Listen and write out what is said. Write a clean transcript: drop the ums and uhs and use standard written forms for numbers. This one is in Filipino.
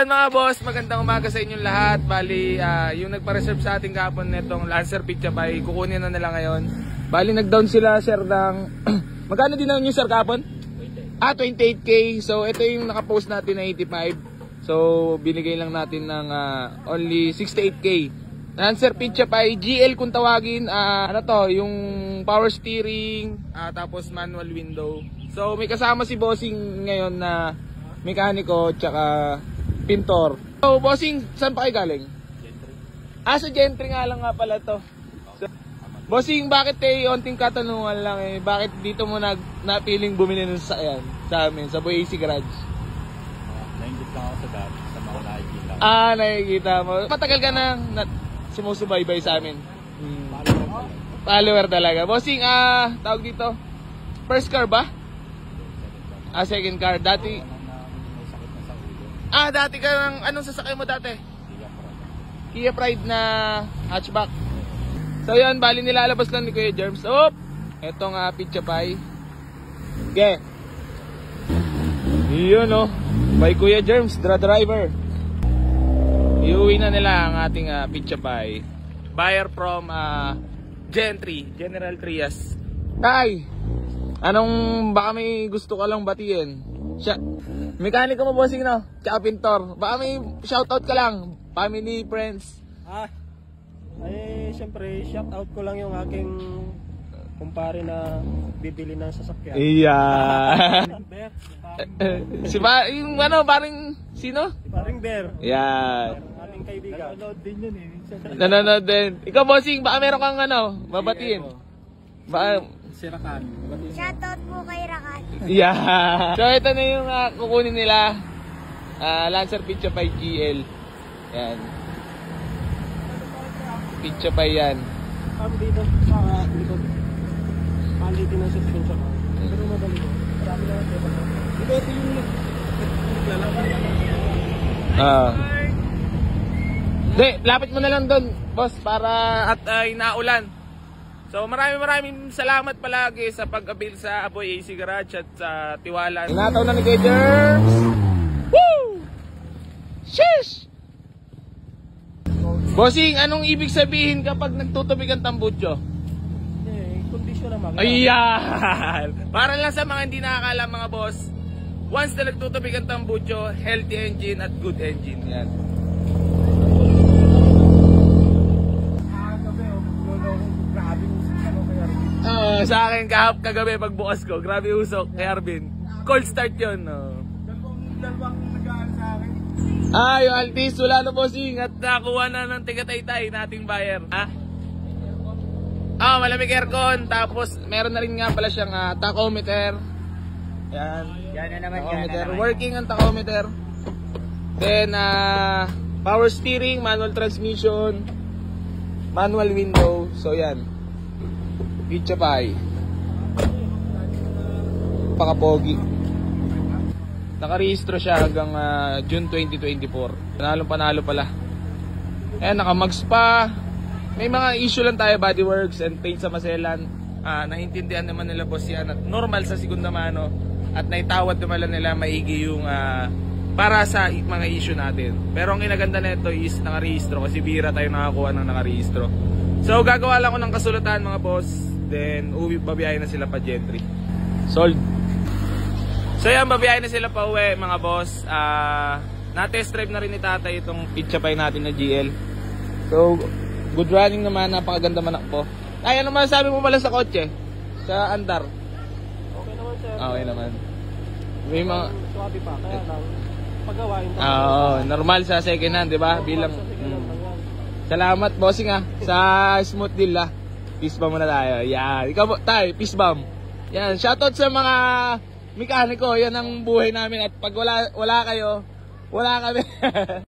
Mga boss, magandang umaga sa inyong lahat. Bali, yung nagpa-reserve sa ating kahapon netong Lancer Pichabay, kukunin na nila ngayon. Bali, nag-down sila, sir, ng... Magkano din naman yung sir kahapon? 28K. So, ito yung nakapost natin na 85. So, binigay lang natin ng only 68K. Lancer Pichabay, GL kung tawagin. Ano to, yung power steering, tapos manual window. So, may kasama si Bossing ngayon na mekaniko, tsaka pintor. So, Bossing, saan pa kayo galing? Gentry. Sa Gentry nga lang nga pala to. So, Bossing, bakit onting katanungan lang bakit dito mo napiling bumili ng sasakyan sa amin, sa Boy AC Garage? Nainggit lang ako sa dati, sa mga nakikita. Nakikita mo. Matagal ka na sumusubaybay sa amin. Follower talaga. Bossing, tawag dito, first car ba? Second car. Dati dati ka ng anong sasakyan mo dati? Kia Pride na hatchback. So yun, bali nilalabas lang ni Kuya Germs. Etong Pichabay. Okay. Yun by Kuya Germs, driver. Iuwi na nila ang ating Pichabay. Buyer from Gentry, General Trias. Tay, baka may gusto ka lang batiin? Mekaniko mo, Bossing, no? Tsaka pintor. Baka may shoutout ka lang. Family, friends. Siyempre, shoutout ko lang yung aking kumpare na bibili ng sasakyan. Iya. Yung parang sino? Si paring Bear. Yeah. Ating kaibigan. Nanonood din yun Nanonood din. Ikaw, Bossing, baka meron kang babatiin? Baka... Si Rakan. Shoutout po kay Rakan. Yeah. So ito na yung kukunin nila. Lancer Pichabay GL. Yan. Pichabay yan. Dito sa likod. Palitin ng suspension. Pero madali ko. Marami na natin. Ito yung naglalakad. Hindi, lapit mo na lang doon, boss, para at inaulan. So maraming salamat palagi sa pag-avail sa Aboy AC Garage at sa tiwala. Inataw na ni Kuya Germs. Woo! Sheesh! Bossing, anong ibig sabihin kapag nagtutubig ang tambutso? Kondisyon naman. Ayan! Para lang sa mga hindi nakakaalam, mga boss, once na nagtutubig ang tambutso, healthy engine at good engine. Yan. Sa akin kagabi pagbukas ko, grabe usok kay Arvin. Cold start yun. Dalawang nagaan sa akin. Yung Altis, wala na, Bossing, at nakuha na ng tigataytay nating buyer. Malamig aircon, tapos meron na rin nga pala siyang tachometer. Yan. Yan na naman. Tachometer. Working ang tachometer. Then power steering, manual transmission, manual window. So yan. Pichabay. Pakapogi. Nakarehistro siya hanggang June 2024. Panalo pala. Ayan, nakamags pa. May mga issue lang tayo, bodyworks and paint sa maselan. Naintindihan naman nila, boss, yan. At normal sa segunda mano. At naitawad naman nila maigi yung para sa mga issue natin. Pero ang inaganda nito is nakarehistro kasi bira tayo nakakuha ng nakarehistro. So gagawa lang ko ng kasulatan, mga boss. Then babiyahin na sila pa Gentry. Sold. So yan, babiyahin na sila pa uwi, mga boss. Na-test drive na rin ni tatay itong Pichabay natin na GL. So good running naman, napakaganda manak po. Ay, ano masasabi mo pala sa kotse? Sa andar? Okay naman, sir. Okay naman. May mga Swabe pa, kaya lang pagawain pa. normal sa second hand, di ba? Bilang salamat, Bossing, sa smooth deal, Peace bomb muna tayo. Yan. Ikaw, tay, peace bomb. Yan. Shoutout sa mga mekaniko. Yan ang buhay namin. At pag wala kayo, wala kami.